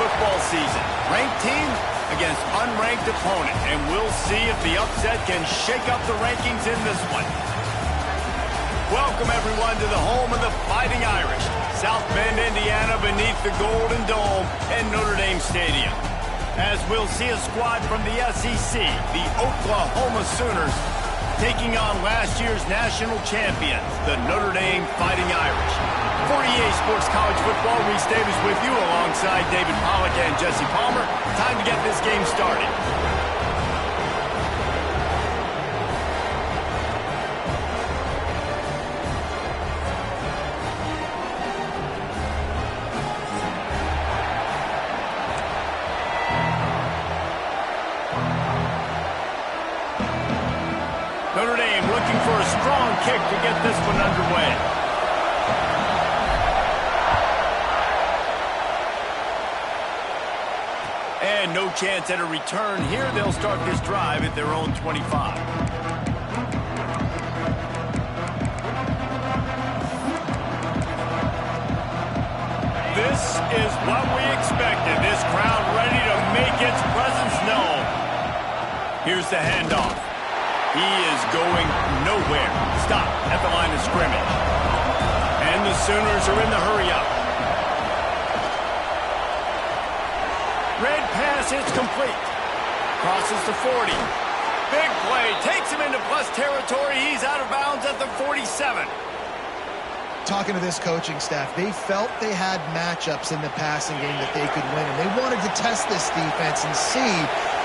football season. Ranked team against unranked opponent, and we'll see if the upset can shake up the rankings in this one. Welcome, everyone, to the home of the Fighting Irish, South Bend, Indiana, beneath the Golden Dome and Notre Dame Stadium. As we'll see a squad from the SEC, the Oklahoma Sooners, taking on last year's national champions, the Notre Dame Fighting Irish. For EA Sports College Football, Reese Davis with you alongside David Pollack and Jesse Palmer. Time to get this game started. Notre Dame looking for a strong kick to get this one underway. And no chance at a return here. They'll start this drive at their own 25. This is what we expected. This crowd ready to make its presence known. Here's the handoff. He is going nowhere. Stop at the line of scrimmage. And the Sooners are in the hurry-up. Red pass, it's complete. Crosses to 40. Big play. Takes him into plus territory. He's out of bounds at the 47. Talking to this coaching staff, they felt they had matchups in the passing game that they could win, and they wanted to test this defense and see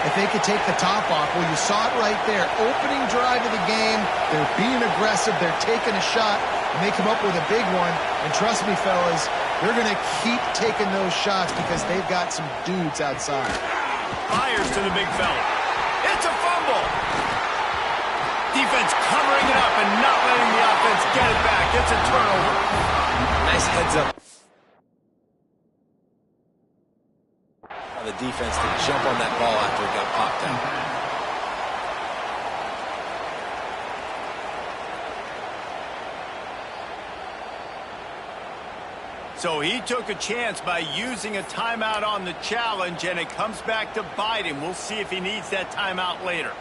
if they could take the top off. Well, you saw it right there. Opening drive of the game, they're being aggressive, they're taking a shot, and they come up with a big one. And trust me, fellas, they're going to keep taking those shots because they've got some dudes outside. Fires to the big fella. It's a fumble. Defense covering it up and not letting the offense get it back. It's a turnover. Nice heads up. The defense to jump on that ball after it got popped out. So he took a chance by using a timeout on the challenge, and it comes back to bite him. We'll see if he needs that timeout later.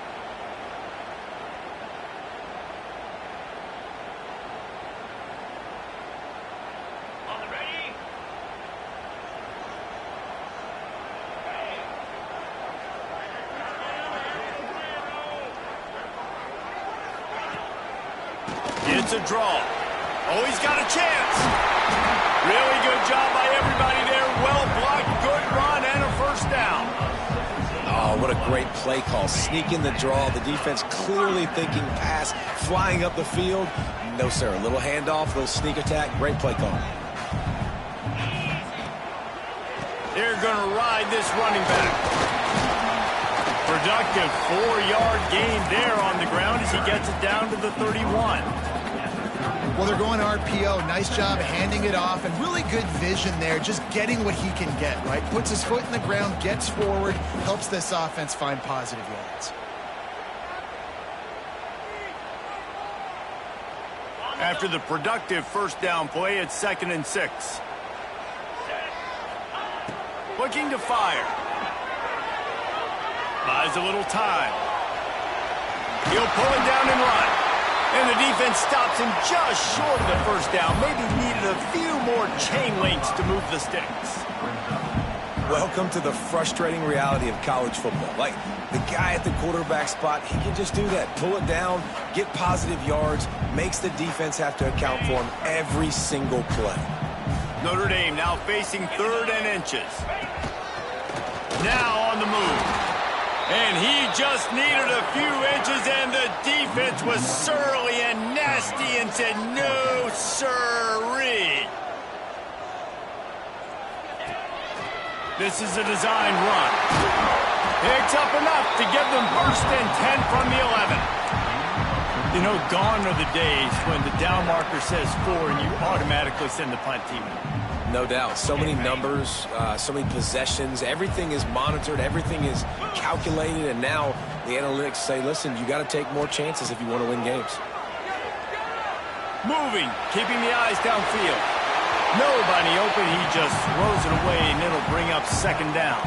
It's a draw. Oh, he's got a chance. Really good job by everybody there. Well blocked, good run, and a first down. Oh, what a great play call. Sneak in the draw. The defense clearly thinking pass, flying up the field. No, sir. A little handoff, a little sneak attack. Great play call. They're going to ride this running back. Productive 4-yard gain there on the ground as he gets it down to the 31. Well, they're going RPO. Nice job handing it off, and really good vision there, just getting what he can get, right? Puts his foot in the ground, gets forward, helps this offense find positive yards. After the productive first down play, it's 2nd and 6. Looking to fire. Buys a little time. He'll pull it down and run. And the defense stops him just short of the first down. Maybe needed a few more chain links to move the sticks. Welcome to the frustrating reality of college football. Like, the guy at the quarterback spot, he can just do that. Pull it down, get positive yards, makes the defense have to account for him every single play. Notre Dame now facing 3rd and inches. Now on the move. And he just needed a few inches, and the defense was surly and nasty and said, no, sirree. This is a design run. Picks up enough to give them 1st and 10 from the 11. You know, gone are the days when the down marker says 4 and you automatically send the punt team in. No doubt. So many numbers, so many possessions. Everything is monitored. Everything is calculated. And now the analytics say, listen, you got to take more chances if you want to win games. Moving, keeping the eyes downfield. Nobody open. He just throws it away, and it'll bring up second down.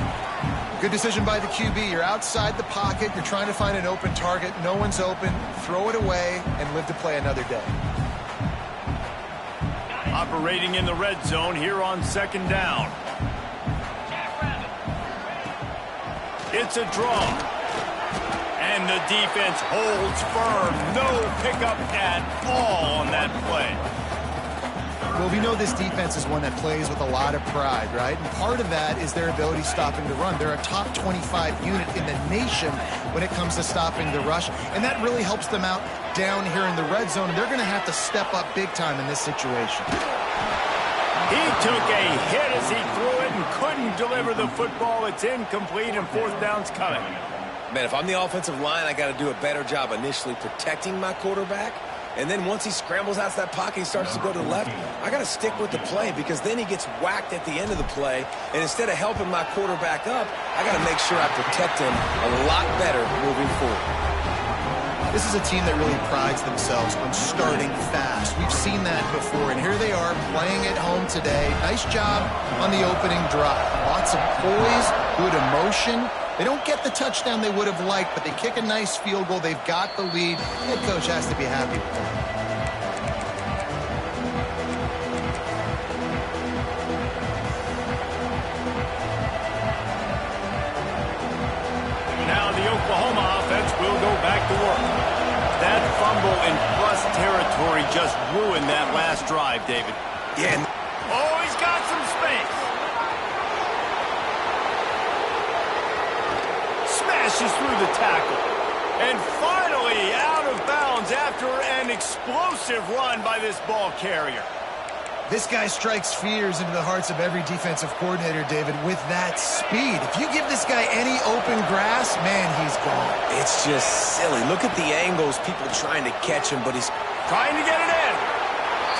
Good decision by the QB. You're outside the pocket. You're trying to find an open target. No one's open. Throw it away and live to play another day. Operating in the red zone here on second down. It's a draw. And the defense holds firm. No pickup at all on that play. Well, we know this defense is one that plays with a lot of pride, right? And part of that is their ability stopping the run. They're a top 25 unit in the nation when it comes to stopping the rush, and that really helps them out down here in the red zone, and they're going to have to step up big time in this situation. He took a hit as he threw it and couldn't deliver the football. It's incomplete, and fourth down's coming. Man, if I'm the offensive line, I got to do a better job initially protecting my quarterback. And then once he scrambles out of that pocket, he starts to go to the left, I got to stick with the play because then he gets whacked at the end of the play. And instead of helping my quarterback up, I got to make sure I protect him a lot better moving forward. This is a team that really prides themselves on starting fast. We've seen that before, and here they are playing at home today. Nice job on the opening drive. Lots of poise, good emotion. They don't get the touchdown they would have liked, but they kick a nice field goal. They've got the lead. Head coach has to be happy with that. Now the Oklahoma offense will go back to work. That fumble in plus territory just ruined that last drive, David. Yeah. Oh, he's got some space. Smashes through the tackle. And finally out of bounds after an explosive run by this ball carrier. This guy strikes fears into the hearts of every defensive coordinator, David, with that speed. If you give this guy any open grass, man, he's gone. It's just silly. Look at the angles, people trying to catch him, but he's trying to get it in.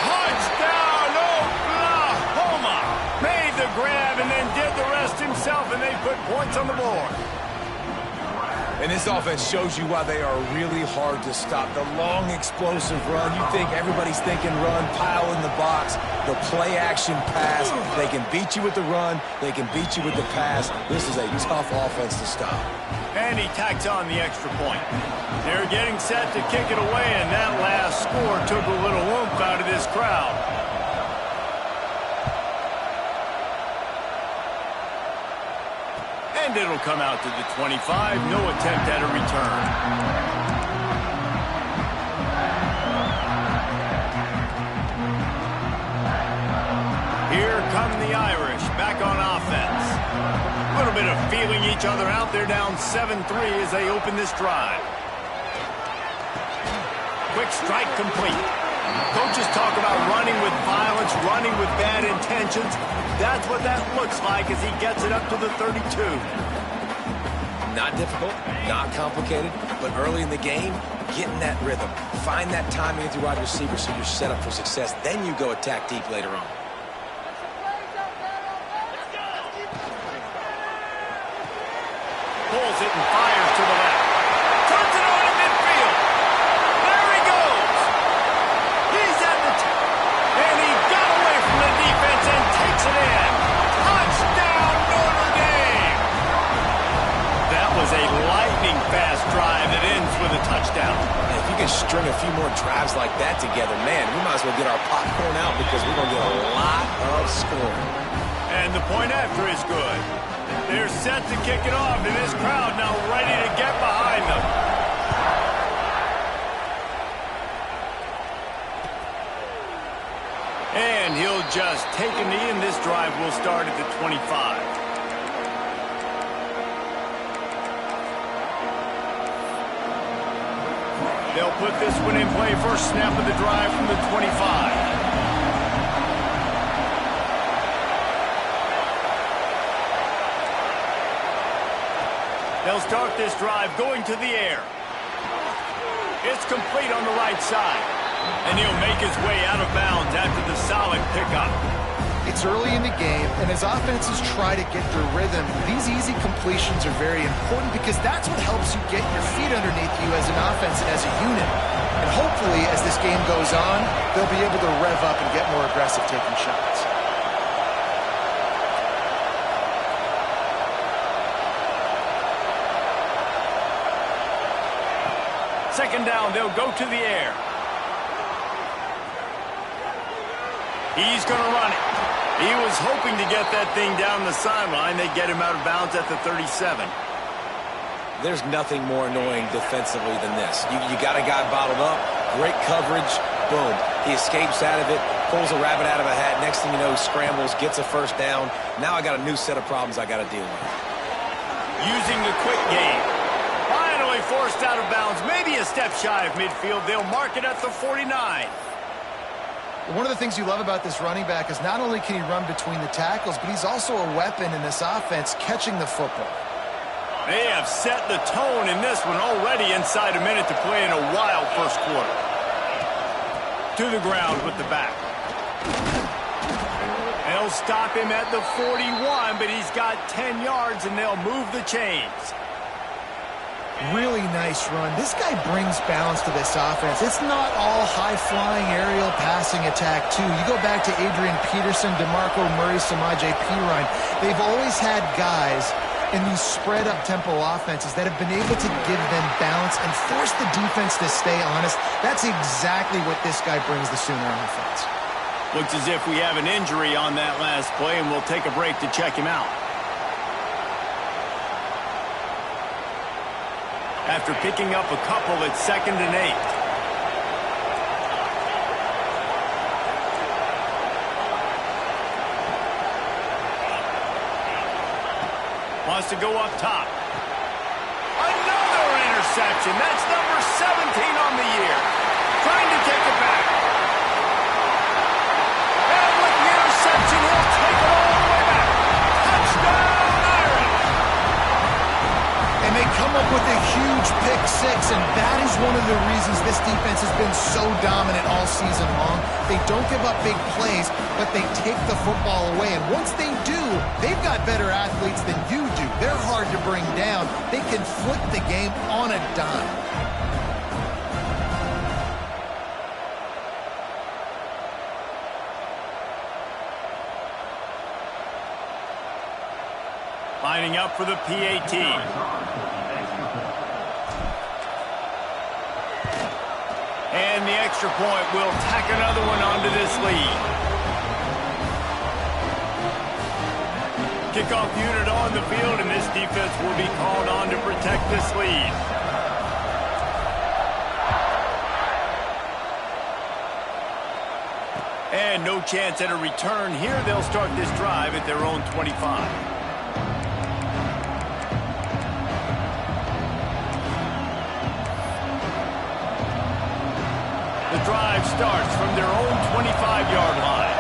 Touchdown, Oklahoma! Made the grab and then did the rest himself, and they put points on the board. And this offense shows you why they are really hard to stop. The long, explosive run. You think everybody's thinking run, pile in the box. The play-action pass. They can beat you with the run. They can beat you with the pass. This is a tough offense to stop. And he tacks on the extra point. They're getting set to kick it away, and that last score took a little oomph out of this crowd. And it'll come out to the 25. No attempt at a return. Here come the Irish back on offense. A little bit of feeling each other out. They're down 7-3 as they open this drive. Quick strike complete. Coaches talk about running with violence, running with bad intentions. That's what that looks like as he gets it up to the 32. Not difficult, not complicated, but early in the game, getting that rhythm. Find that timing with your wide receiver so you're set up for success. Then you go attack deep later on. Pulls it and fires to the left. Turns it on in midfield. There he goes. He's at the top. And he got away from the defense and takes it in. Touchdown, Notre Dame. That was a lightning-fast drive that ends with a touchdown. And if you can string a few more drives like that together, man, we might as well get our popcorn out because we're going to get a lot of scoring. And the point after is good. They're set to kick it off, and this crowd now ready to get behind them. And he'll just take a knee, and this drive will start at the 25. They'll put this one in play. First snap of the drive from the 25. They'll start this drive going to the air. It's complete on the right side. And he'll make his way out of bounds after the solid pickup. It's early in the game, and as offenses try to get their rhythm, these easy completions are very important because that's what helps you get your feet underneath you as an offense and as a unit. And hopefully hopefully, as this game goes on, they'll be able to rev up and get more aggressive taking shots. Second down, they'll go to the air. He's going to run it. He was hoping to get that thing down the sideline. They get him out of bounds at the 37. There's nothing more annoying defensively than this. You got a guy bottled up, great coverage, boom. He escapes out of it, pulls a rabbit out of a hat. Next thing you know, he scrambles, gets a first down. Now I got a new set of problems I got to deal with. Using the quick game. Finally forced out of bounds, maybe a step shy of midfield. They'll mark it at the 49. One of the things you love about this running back is not only can he run between the tackles, but he's also a weapon in this offense catching the football. They have set the tone in this one already inside a minute to play in a wild first quarter. To the ground with the back. They'll stop him at the 41, but he's got 10 yards, and they'll move the chains. Really nice run. This guy brings balance to this offense. It's not all high-flying aerial passing attack, too. You go back to Adrian Peterson, DeMarco Murray, Samaje Perine. They've always had guys in these spread-up tempo offenses that have been able to give them balance and force the defense to stay honest. That's exactly what this guy brings the Sooner offense. Looks as if we have an injury on that last play, and we'll take a break to check him out. After picking up a couple at 2nd and 8. Wants to go up top. Another interception. That's number 17 on the year. Trying to take it back. And with the interception, he'll take it all the way back. Touchdown, Irish! And they come up with a huge pick six, and that is one of the reasons this defense has been so dominant all season long. They don't give up big plays, but they take the football away. And once they do, they've got better athletes than you do. They're hard to bring down. They can flip the game on a dime. Lining up for the PAT. And the extra point will tack another one onto this lead. Kickoff unit on the field, and this defense will be called on to protect this lead. And no chance at a return here. They'll start this drive at their own 25. The drive starts from their own 25-yard line.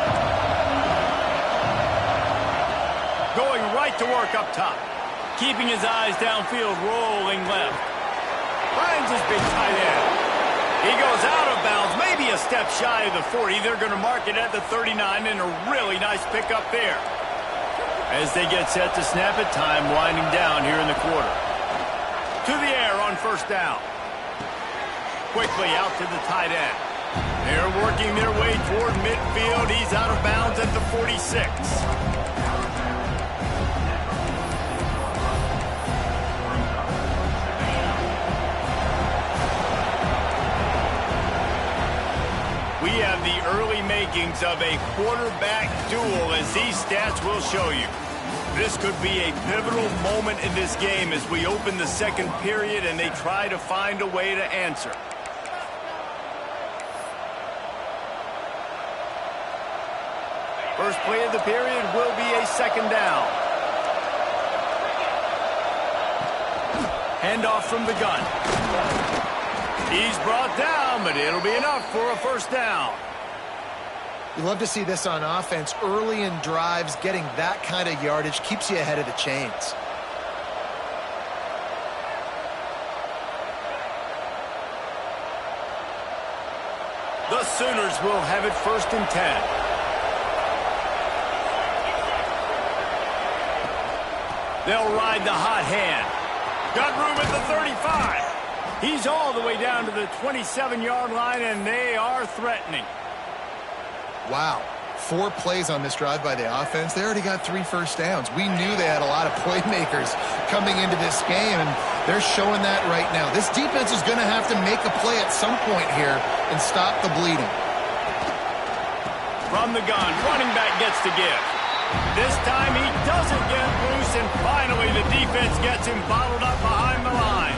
Going right to work up top. Keeping his eyes downfield, rolling left. Finds his big tight end. He goes out of bounds, maybe a step shy of the 40. They're going to mark it at the 39, and a really nice pickup there. As they get set to snap it, time winding down here in the quarter. To the air on first down. Quickly out to the tight end. They're working their way toward midfield. He's out of bounds at the 46. We have the early makings of a quarterback duel, as these stats will show you. This could be a pivotal moment in this game as we open the second period and they try to find a way to answer. First play of the period will be a second down. Handoff from the gun. He's brought down, but it'll be enough for a first down. You love to see this on offense. Early in drives, getting that kind of yardage keeps you ahead of the chains. The Sooners will have it 1st and 10. They'll ride the hot hand. Got room at the 35. He's all the way down to the 27-yard line, and they are threatening. Wow. 4 plays on this drive by the offense. They already got 3 first downs. We knew they had a lot of playmakers coming into this game, and they're showing that right now. This defense is going to have to make a play at some point here and stop the bleeding. From the gun, running back gets to give. This time he doesn't get loose, and finally the defense gets him bottled up behind the line.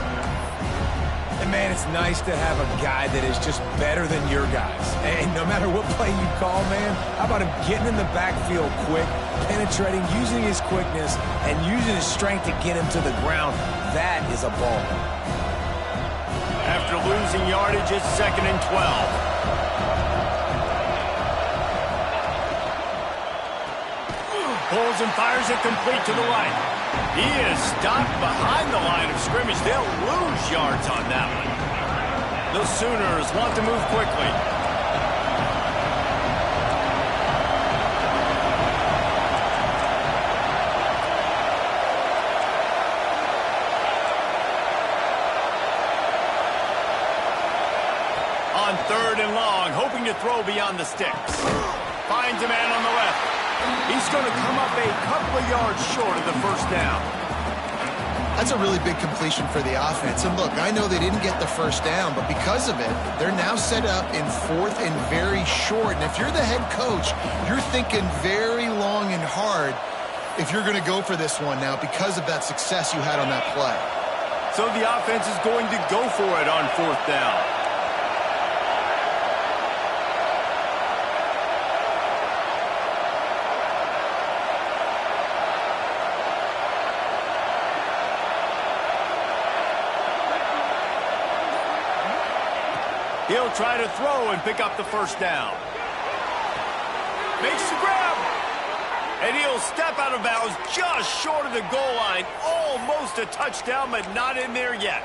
And, man, it's nice to have a guy that is just better than your guys. And no matter what play you call, man, how about him getting in the backfield quick, penetrating, using his quickness, and using his strength to get him to the ground. That is a ball. After losing yardage, it's 2nd and 12. Pulls and fires it complete to the right. He is stopped behind the line of scrimmage. They'll lose yards on that one. The Sooners want to move quickly. On 3rd and long, hoping to throw beyond the sticks. Finds a man on the left. He's going to come up a couple of yards short of the first down. That's a really big completion for the offense. And look, I know they didn't get the first down, but because of it, they're now set up in 4th and very short. And if you're the head coach, you're thinking very long and hard if you're going to go for this one now because of that success you had on that play. So the offense is going to go for it on 4th down. He'll try to throw and pick up the first down. Makes the grab. And he'll step out of bounds just short of the goal line. Almost a touchdown, but not in there yet.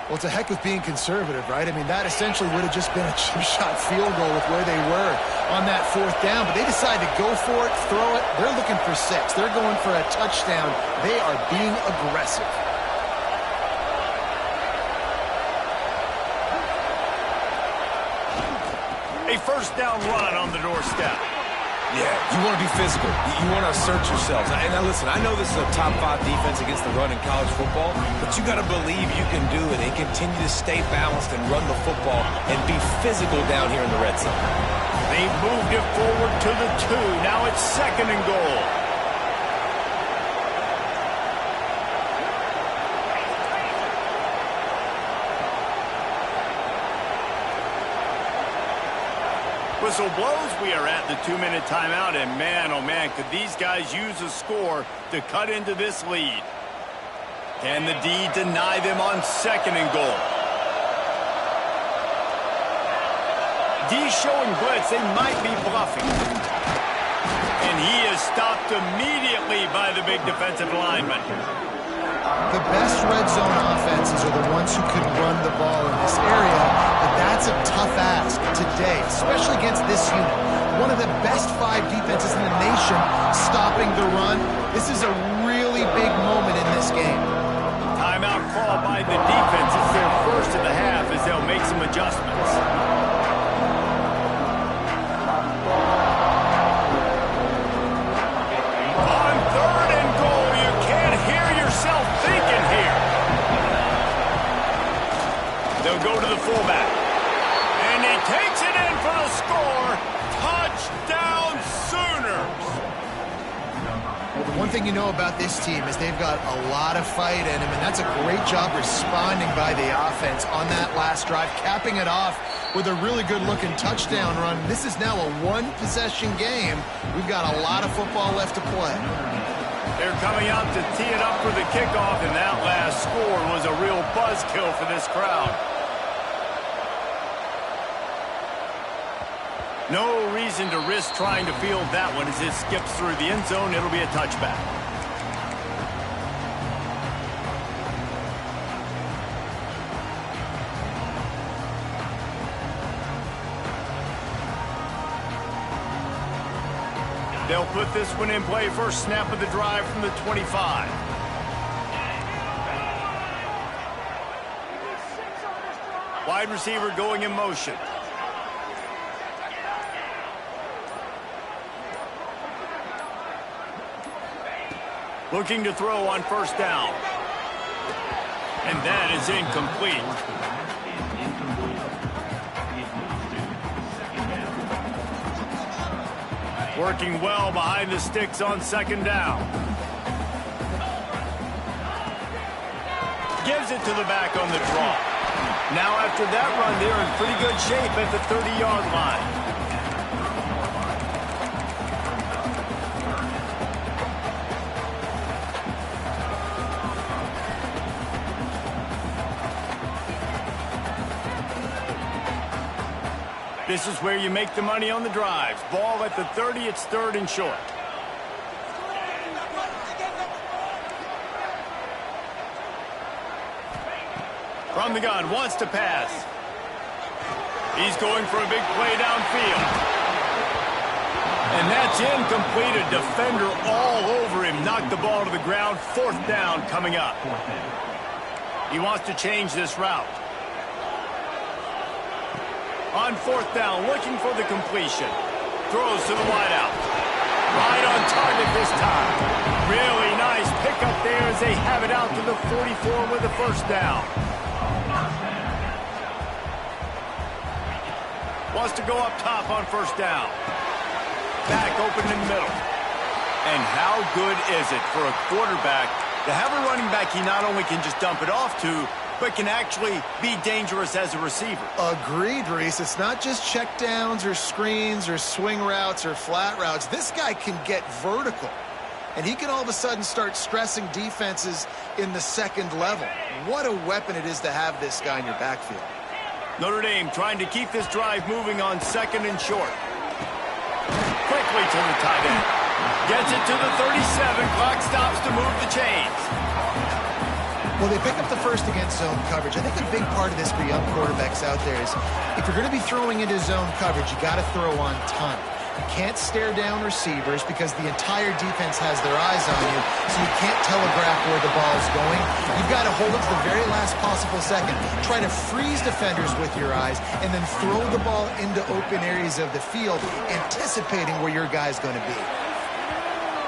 Well, it's a heck with being conservative, right? I mean, that essentially would have just been a chip-shot field goal with where they were on that 4th down. But they decided to go for it, throw it. They're looking for 6. They're going for a touchdown. They are being aggressive. A first down run on the doorstep. Yeah, you want to be physical. You want to assert yourselves. And now listen, I know this is a top 5 defense against the run in college football, but you got to believe you can do it and continue to stay balanced and run the football and be physical down here in the red zone. They've moved it forward to the 2. Now it's 2nd and goal. Whistle blows. We are at the 2-minute timeout, and man, oh man, could these guys use a score to cut into this lead? Can the D deny them on 2nd and goal? D showing blitz. They might be bluffing. And he is stopped immediately by the big defensive lineman. The best red zone offenses are the ones who can run the ball in this area, but that's a tough ask today, especially against this unit. One of the best 5 defenses in the nation stopping the run. This is a really big moment in this game. Timeout called by the defense. It's their first of the half as they'll make some adjustments. On 3rd and goal, you can't hear yourself thinking here. They'll go to the fullback. And he takes it in for the score. Touchdown, Sooners. Well, the one thing you know about this team is they've got a lot of fight in them, and that's a great job responding by the offense on that last drive, capping it off with a really good-looking touchdown run. This is now a 1-possession game. We've got a lot of football left to play. They're coming out to tee it up for the kickoff, and that last score was a real buzzkill for this crowd. No reason to risk trying to field that one as it skips through the end zone. It'll be a touchback. They'll put this one in play. First snap of the drive from the 25. Wide receiver going in motion. Looking to throw on first down. And that is incomplete. Working well behind the sticks on second down. Gives it to the back on the draw. Now after that run, they're in pretty good shape at the 30-yard line. This is where you make the money on the drives. Ball at the 30, it's third and short. From the gun, wants to pass. He's going for a big play downfield. And that's incomplete. A defender all over him. Knocked the ball to the ground. Fourth down coming up. He wants to change this route. On fourth down, looking for the completion. Throws to the wideout. Right on target this time. Really nice pickup there as they have it out to the 44 with the first down. Wants to go up top on first down. Back open in the middle. And how good is it for a quarterback to have a running back he not only can just dump it off to, but can actually be dangerous as a receiver? Agreed, Reese. It's not just checkdowns or screens or swing routes or flat routes. This guy can get vertical, and he can all of a sudden start stressing defenses in the second level. What a weapon it is to have this guy in your backfield. Notre Dame trying to keep this drive moving on second and short. Quickly to the tight end. Gets it to the 37. Clock stops to move the chains. Well, they pick up the first against zone coverage. I think a big part of this for young quarterbacks out there is if you're going to be throwing into zone coverage, you got to throw on time. You can't stare down receivers because the entire defense has their eyes on you, so you can't telegraph where the ball is going. You've got to hold it to the very last possible second. Try to freeze defenders with your eyes and then throw the ball into open areas of the field, anticipating where your guy's going to be.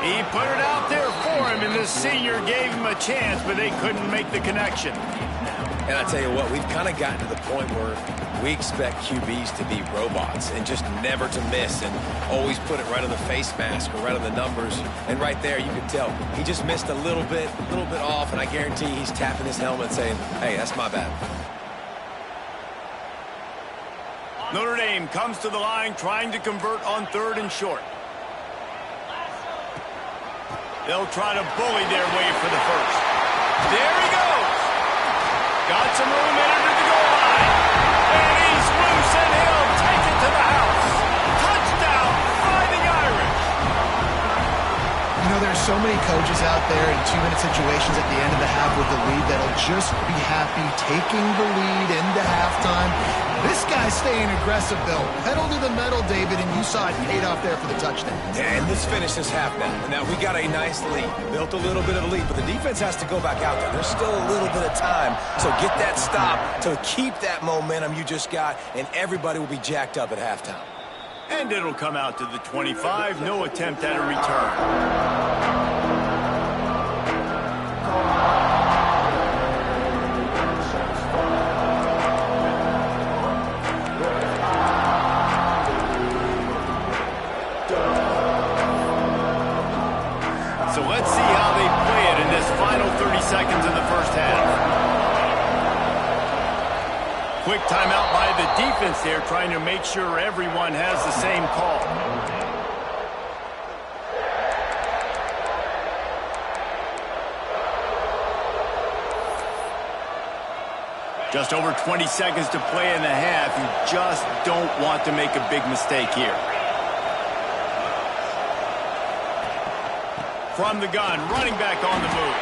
He put it out there for him, and the senior gave him a chance, but they couldn't make the connection. And I tell you what, we've kind of gotten to the point where we expect QBs to be robots and just never to miss and always put it right on the face mask or right on the numbers. And right there, you can tell he just missed a little bit off, and I guarantee he's tapping his helmet saying, hey, that's my bad. Notre Dame comes to the line trying to convert on third and short. They'll try to bully their way for the first. There he goes. Got some room in under the goal line. And he's loose, and he'll take it to the house. Touchdown, Fighting Irish. You know, there's so many coaches out there in two-minute situations at the end of the half with the lead that'll just be happy taking the lead into halftime. This guy's staying aggressive, though. Pedal to the metal, David, and you saw it paid off there for the touchdown. And let's finish this half now. Now, we got a nice lead. Built a little bit of a lead, but the defense has to go back out there. There's still a little bit of time. So get that stop to keep that momentum you just got, and everybody will be jacked up at halftime. And it'll come out to the 25. No attempt at a return. So let's see how they play it in this final 30 seconds of the first half. Quick timeout by the defense there, trying to make sure everyone has the same call. Just over 20 seconds to play in the half. You just don't want to make a big mistake here. From the gun, running back on the move.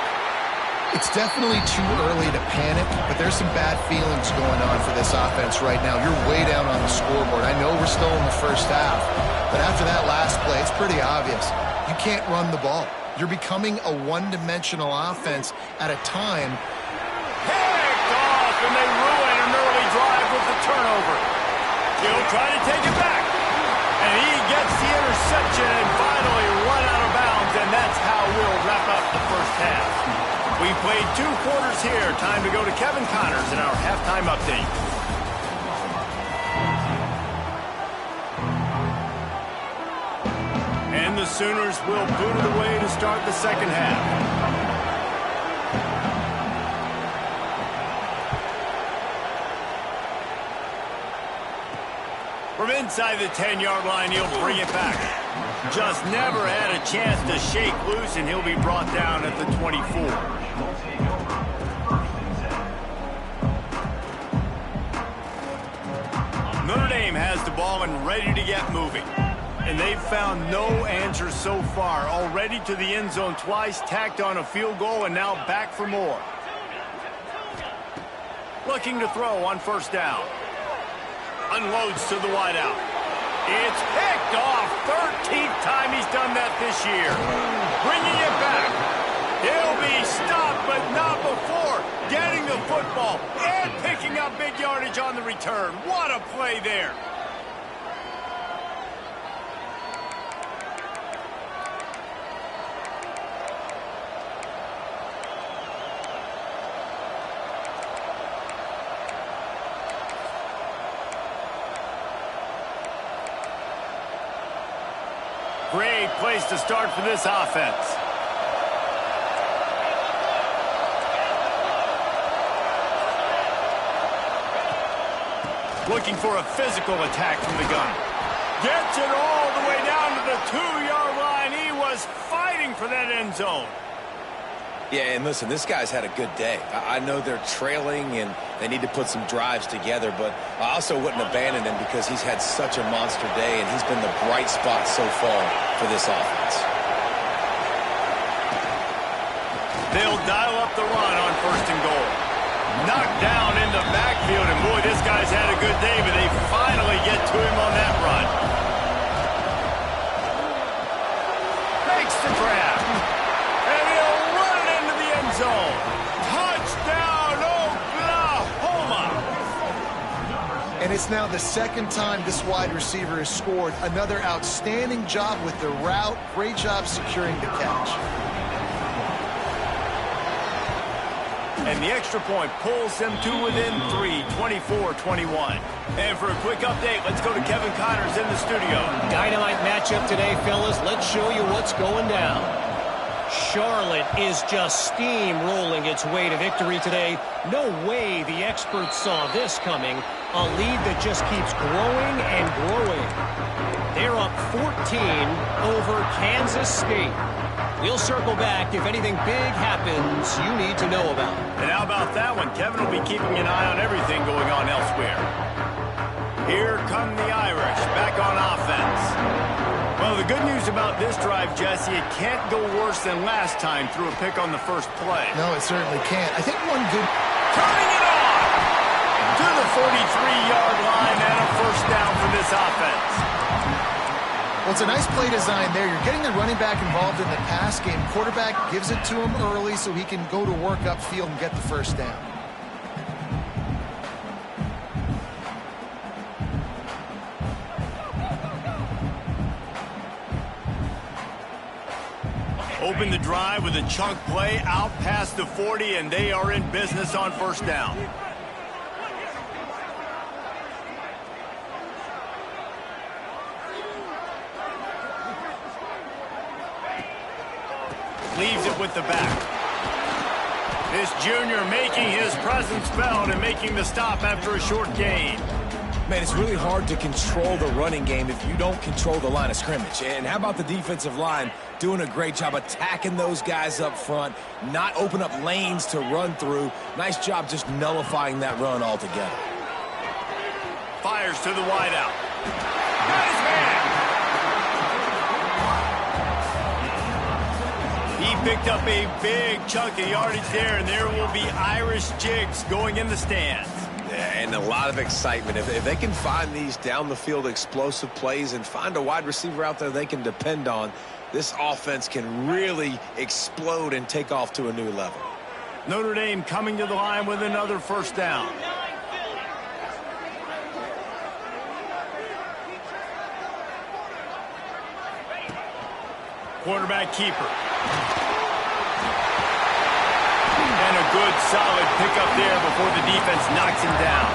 It's definitely too early to panic, but there's some bad feelings going on for this offense right now. You're way down on the scoreboard. I know we're still in the first half, but after that last play, it's pretty obvious. You can't run the ball. You're becoming a one-dimensional offense at a time. Picked off, and they ruin an early drive with the turnover. He'll try to take it back. And he gets the interception and finally run out of bounds, and that's how we'll wrap up the first half. We played 2 quarters here. Time to go to Kevin Connors in our halftime update. And the Sooners will boot it away to start the second half. From inside the 10-yard line, he'll bring it back. Just never had a chance to shake loose, and he'll be brought down at the 24. Notre Dame has the ball and ready to get moving. And they've found no answers so far. Already to the end zone twice, tacked on a field goal, and now back for more. Looking to throw on first down. Unloads to the wideout. It's picked off. 13th time he's done that this year. Bringing it back. He'll be stopped, but not before getting the football and picking up big yardage on the return. What a play there. Great place to start for this offense. Looking for a physical attack from the gun. Gets it all the way down to the 2-yard line. He was fighting for that end zone. Yeah, and listen, this guy's had a good day. I know they're trailing and they need to put some drives together, but I also wouldn't abandon him because he's had such a monster day, and he's been the bright spot so far for this offense. They'll dial up the run on first and goal. Knocked down in the backfield, and boy, this guy's had a good day, but they finally get to him on that run. Makes the grab. And he'll run it into the end zone. Touchdown, Oklahoma! And it's now the second time this wide receiver has scored. Another outstanding job with the route. Great job securing the catch. And the extra point pulls them to within 3, 24-21. And for a quick update, let's go to Kevin Connors in the studio. Dynamite matchup today, fellas. Let's show you what's going down. Charlotte is just steamrolling its way to victory today. No way the experts saw this coming. A lead that just keeps growing and growing. They're up 14 over Kansas State. We'll circle back if anything big happens you need to know about. And how about that one? Kevin will be keeping an eye on everything going on elsewhere. Here come the Irish, back on offense. Well, the good news about this drive, Jesse, it can't go worse than last time through a pick on the first play. No, it certainly can't. I think one good... Turning it on! To the 43-yard line and a first down for this offense. Well, it's a nice play design there. You're getting the running back involved in the pass game. Quarterback gives it to him early so he can go to work upfield and get the first down. Open the drive with a chunk play out past the 40, and they are in business on first down. Leaves it with the back. This junior making his presence felt and making the stop after a short gain. Man, it's really hard to control the running game if you don't control the line of scrimmage. And how about the defensive line doing a great job attacking those guys up front, not open up lanes to run through. Nice job just nullifying that run altogether. Fires to the wideout. Got his man. He picked up a big chunk of yardage there, and there will be Irish jigs going in the stands. Yeah, and a lot of excitement. If they can find these down-the-field explosive plays and find a wide receiver out there they can depend on, this offense can really explode and take off to a new level. Notre Dame coming to the line with another first down. Quarterback keeper. And a good, solid pickup there before the defense knocks him down.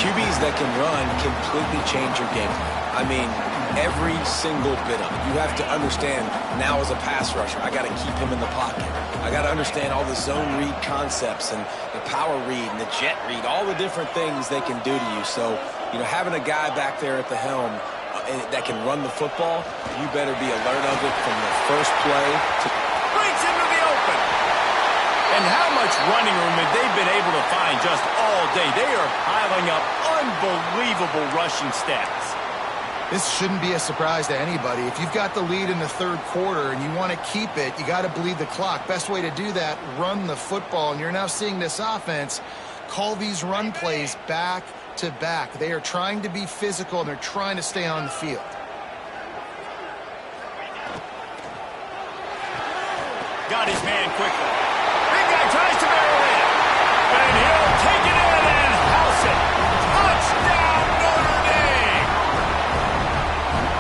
QBs that can run completely change your game plan. I mean, every single bit of it. You have to understand, now as a pass rusher, I got to keep him in the pocket. I got to understand all the zone read concepts and the power read and the jet read, all the different things they can do to you. So, you know, having a guy back there at the helm that can run the football, you better be alert of it from the first play to... Breaks into the open. And how much running room have they been able to find just all day? They are piling up unbelievable rushing stats. This shouldn't be a surprise to anybody. If you've got the lead in the third quarter and you want to keep it, you got to bleed the clock. Best way to do that, run the football. And you're now seeing this offense call these run plays back to back. They are trying to be physical, and they're trying to stay on the field. Got his man quickly. Big guy tries to barrel in. And he'll take it in and house it. Touchdown, Notre Dame!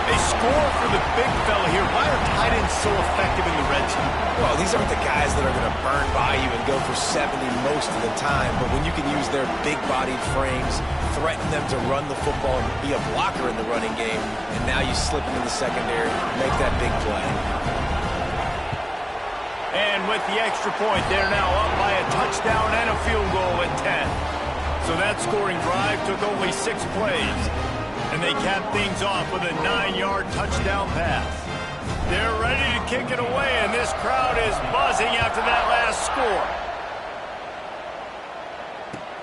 They score for the big fella here. Why are tight ends so effective in the red zone? Well, these aren't the guys that are going to burn by you and go for 70 most of the time, but when you can use their big-bodied frames, threaten them to run the football and be a blocker in the running game, and now you slip them in the secondary, make that big play. And with the extra point, they're now up by a touchdown and a field goal at 10. So that scoring drive took only 6 plays. And they capped things off with a 9-yard touchdown pass. They're ready to kick it away, and this crowd is buzzing after that last score.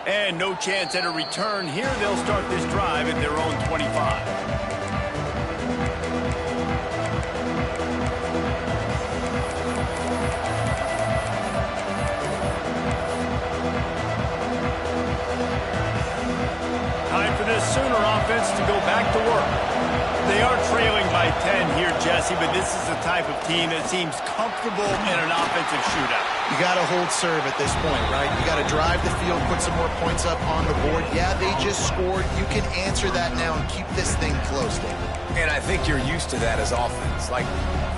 And no chance at a return here. They'll start this drive at their own 25. Sooner offense to go back to work. They are trailing by 10 here, Jesse, but this is the type of team that seems comfortable in an offensive shootout. You got to hold serve at this point, right? You got to drive the field, put some more points up on the board. Yeah, they just scored. You can answer that now and keep this thing close, David. And I think you're used to that as offense. Like,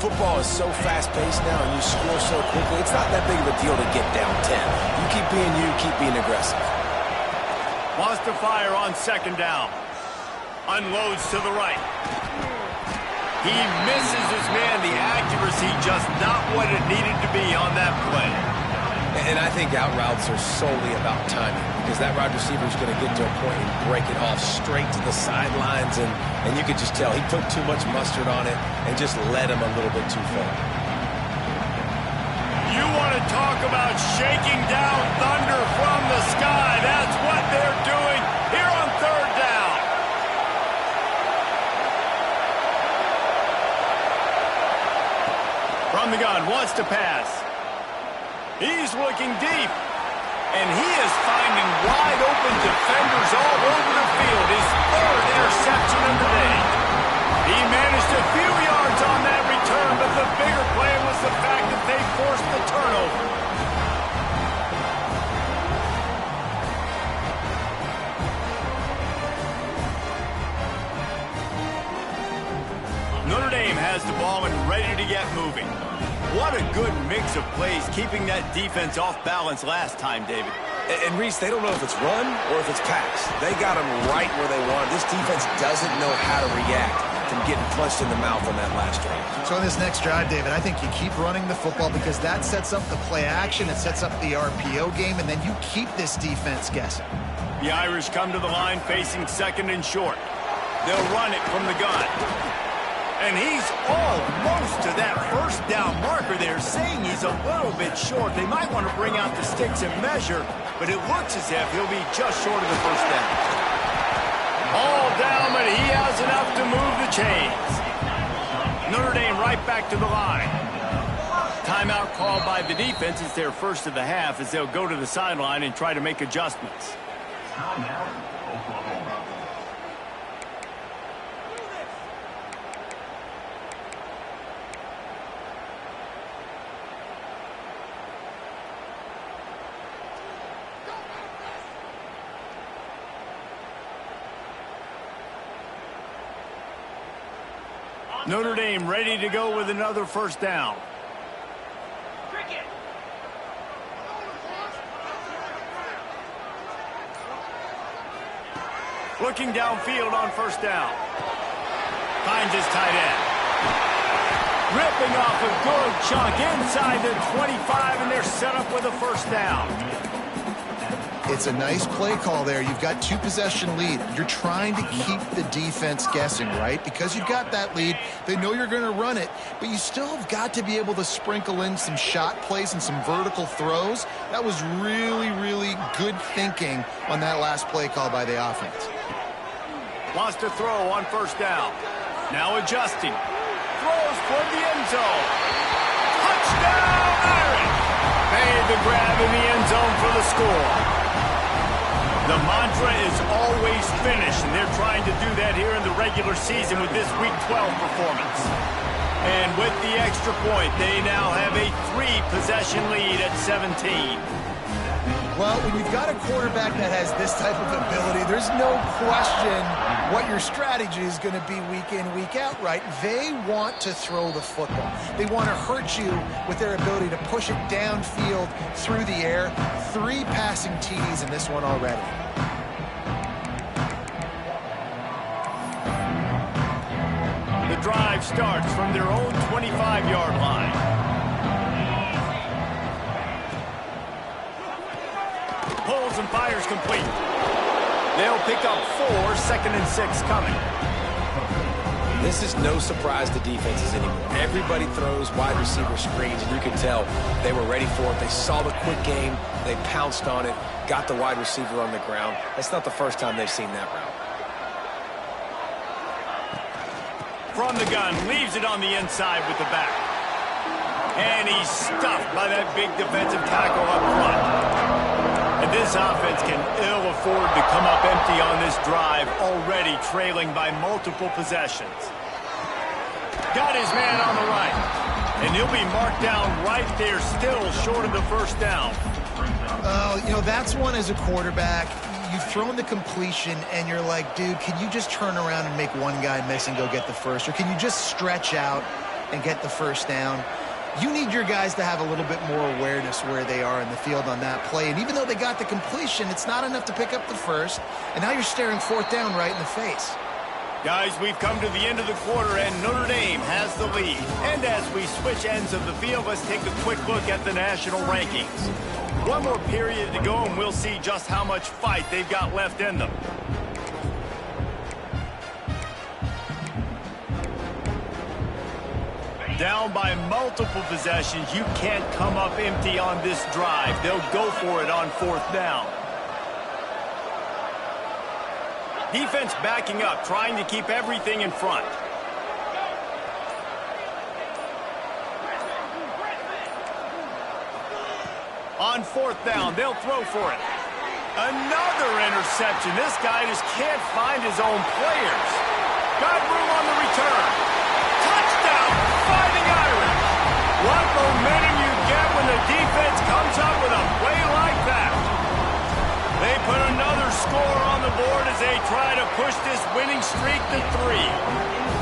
football is so fast-paced now and you score so quickly, it's not that big of a deal to get down 10. You keep being you, keep being aggressive. Wants to fire on second down. Unloads to the right. He misses his man. The accuracy just not what it needed to be on that play. And I think out routes are solely about timing, because that wide receiver is going to get to a point and break it off straight to the sidelines, and you could just tell he put too much mustard on it and just led him a little bit too far. You want to talk about shaking down thunder from the sky. That's what they're doing here on third down. From the gun, wants to pass. He's looking deep. And he is finding wide open defenders all over the field. His third interception of the day. He managed a few yards on that return, but the bigger play was the fact that they forced the turnover. Notre Dame has the ball and ready to get moving. What a good mix of plays, keeping that defense off balance last time, David. And Reese, they don't know if it's run or if it's pass. They got them right where they want. This defense doesn't know how to react from getting punched in the mouth on that last drive. So on this next drive, David, I think you keep running the football because that sets up the play action, it sets up the RPO game, and then you keep this defense guessing. The Irish come to the line facing second and short. They'll run it from the gun. And he's almost to that first down marker there, saying he's a little bit short. They might want to bring out the sticks and measure, but it looks as if he'll be just short of the first down. All down, but he has enough to move the chains. Notre Dame right back to the line. Timeout called by the defense. It's their first of the half as they'll go to the sideline and try to make adjustments. Timeout, Oklahoma. Notre Dame ready to go with another first down. Looking downfield on first down. Finds his tight end. Ripping off a good chunk inside the 25, and they're set up with a first down. It's a nice play call there. You've got 2-possession lead. You're trying to keep the defense guessing, right? Because you've got that lead, they know you're going to run it, but you still have got to be able to sprinkle in some shot plays and some vertical throws. That was really, really good thinking on that last play call by the offense. Wants to throw on first down. Now adjusting. Throws for the end zone. Touchdown, Irish! Made the grab in the end zone for the score. The mantra is always finish, and they're trying to do that here in the regular season with this Week 12 performance. And with the extra point, they now have a 3-possession lead at 17. Well, when you've got a quarterback that has this type of ability, there's no question what your strategy is going to be week in, week out, right? They want to throw the football. They want to hurt you with their ability to push it downfield through the air. 3 passing TDs in this one already. The drive starts from their own 25-yard line. Pulls and fires complete. They'll pick up 4, 2nd and 6 coming. This is no surprise to defenses anymore. Everybody throws wide receiver screens, and you can tell they were ready for it. They saw the quick game. They pounced on it, got the wide receiver on the ground. That's not the first time they've seen that route. From the gun, leaves it on the inside with the back. And he's stuffed by that big defensive tackle up front. And this offense can ill afford to come up empty on this drive, already trailing by multiple possessions. Got his man on the right. And he'll be marked down right there, still short of the first down. You know, that's one as a quarterback. You've thrown the completion, and you're like, dude, can you just turn around and make one guy miss and go get the first? Or can you just stretch out and get the first down? You need your guys to have a little bit more awareness where they are in the field on that play. And even though they got the completion, it's not enough to pick up the first. And now you're staring 4th down right in the face. Guys, we've come to the end of the quarter, and Notre Dame has the lead. And as we switch ends of the field, let's take a quick look at the national rankings. One more period to go, and we'll see just how much fight they've got left in them. Down by multiple possessions, you can't come up empty on this drive. They'll go for it on 4th down. Defense backing up, trying to keep everything in front. On 4th down, they'll throw for it. Another interception. This guy just can't find his own players. Got room on the return. Touchdown, Fighting Irish. What momentum you get when the defense comes up with a play like that. They put another score on the board as they try to push this winning streak to 3.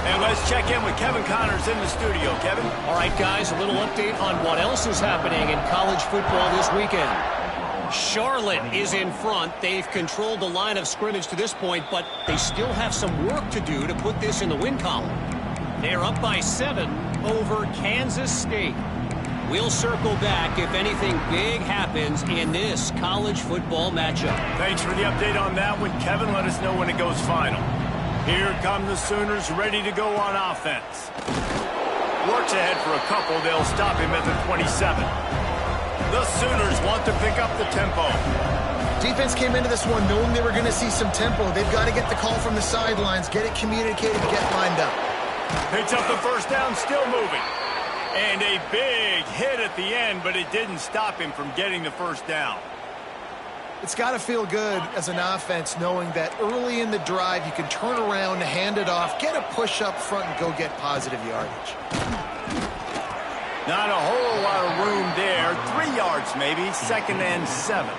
And let's check in with Kevin Connors in the studio. Kevin? All right, guys, a little update on what else is happening in college football this weekend. Charlotte is in front. They've controlled the line of scrimmage to this point, but they still have some work to do to put this in the win column. They're up by 7 over Kansas State. We'll circle back if anything big happens in this college football matchup. Thanks for the update on that one, Kevin. Let us know when it goes final. Here come the Sooners ready to go on offense. Works ahead for a couple. They'll stop him at the 27. The Sooners want to pick up the tempo. Defense came into this one knowing they were going to see some tempo. They've got to get the call from the sidelines, get it communicated, get lined up. Picks up the first down, still moving. And a big hit at the end, but it didn't stop him from getting the first down. It's got to feel good as an offense knowing that early in the drive you can turn around, hand it off, get a push up front, and go get positive yardage. Not a whole lot of room there. 3 yards maybe, 2nd and 7.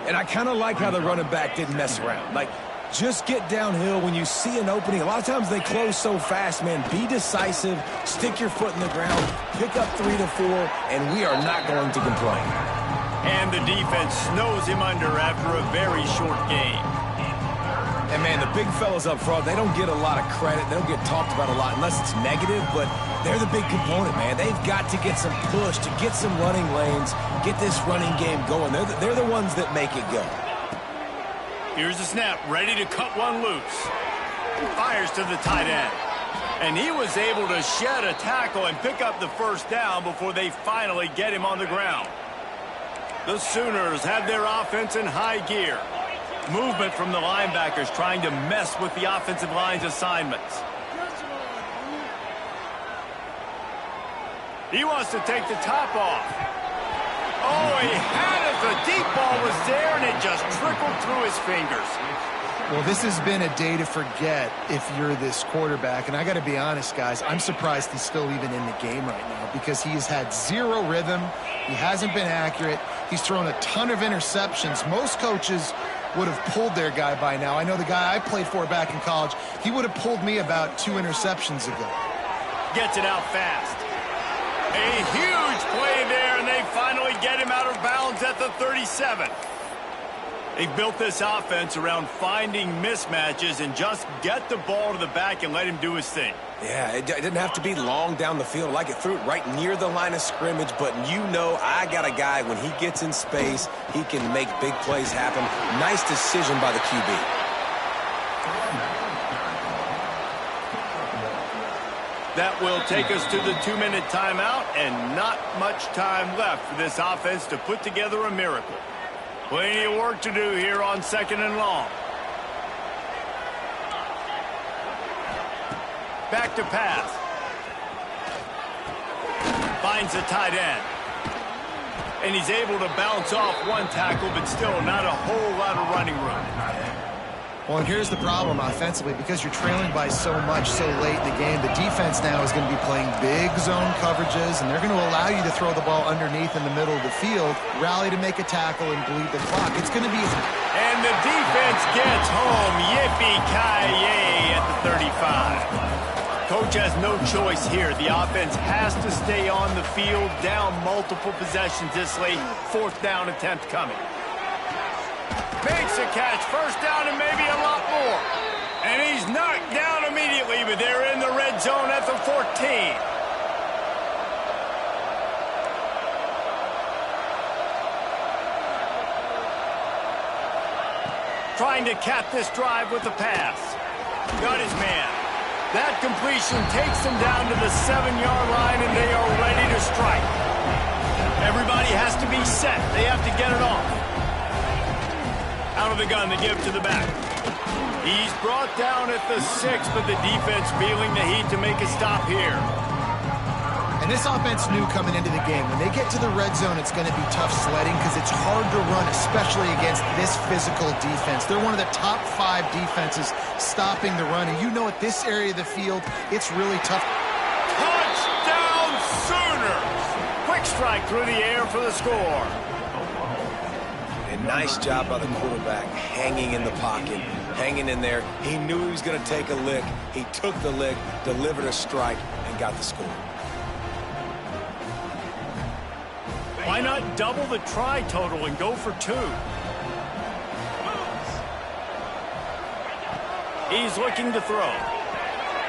And I kind of like how the running back didn't mess around. Like, Just get downhill when you see an opening. A lot of times they close so fast, man. Be decisive, stick your foot in the ground, pick up 3 to 4, and we are not going to complain. And the defense snows him under after a very short game. And, man, the big fellas up front, they don't get a lot of credit. They don't get talked about a lot unless it's negative, but they're the big component, man. They've got to get some push, to get some running lanes, get this running game going. They're the ones that make it go. Here's the snap, ready to cut one loose. Fires to the tight end. And he was able to shed a tackle and pick up the first down before they finally get him on the ground. The Sooners have their offense in high gear. Movement from the linebackers trying to mess with the offensive line's assignments. He wants to take the top off. Oh, he had it. The deep ball was there, and it just trickled through his fingers. Well, this has been a day to forget if you're this quarterback. And I got to be honest, guys, I'm surprised he's still even in the game right now because he has had zero rhythm. He hasn't been accurate. He's thrown a ton of interceptions. Most coaches would have pulled their guy by now. I know the guy I played for back in college, he would have pulled me about 2 interceptions ago. Gets it out fast. A huge play there, and they finally get him out of bounds at the 37. They built this offense around finding mismatches and just get the ball to the back and let him do his thing. Yeah, it didn't have to be long down the field. Like it threw it right near the line of scrimmage, but you know I got a guy, when he gets in space, he can make big plays happen. Nice decision by the QB. That will take us to the 2-minute timeout, and not much time left for this offense to put together a miracle. Plenty of work to do here on 2nd and long. Back to pass. Finds the tight end. And he's able to bounce off one tackle, but still not a whole lot of running room. Well, and here's the problem offensively. Because you're trailing by so much so late in the game, the defense now is going to be playing big zone coverages, and they're going to allow you to throw the ball underneath in the middle of the field, rally to make a tackle, and bleed the clock. It's going to be... And the defense gets home. Yippee-ki-yay at the 35. Coach has no choice here. The offense has to stay on the field, down multiple possessions this late. 4th down attempt coming. Makes a catch, 1st down, and maybe a lot more. And he's knocked down immediately, but they're in the red zone at the 14. Trying to cap this drive with the pass. Got his man. That completion takes them down to the 7-yard line, and they are ready to strike. Everybody has to be set. They have to get it off. Out of the gun, they give to the back. He's brought down at the 6, but the defense feeling the heat to make a stop here. And this offense knew coming into the game, when they get to the red zone, it's going to be tough sledding because it's hard to run, especially against this physical defense. They're one of the top 5 defenses stopping the run. And you know at this area of the field, it's really tough. Touchdown Sooners! Quick strike through the air for the score. Nice job by the quarterback, hanging in the pocket, hanging in there. He knew he was going to take a lick. He took the lick, delivered a strike, and got the score. Why not double the try total and go for 2? He's looking to throw.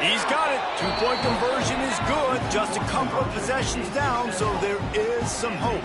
He's got it. 2-point conversion is good. Just a couple of possessions down, so there is some hope.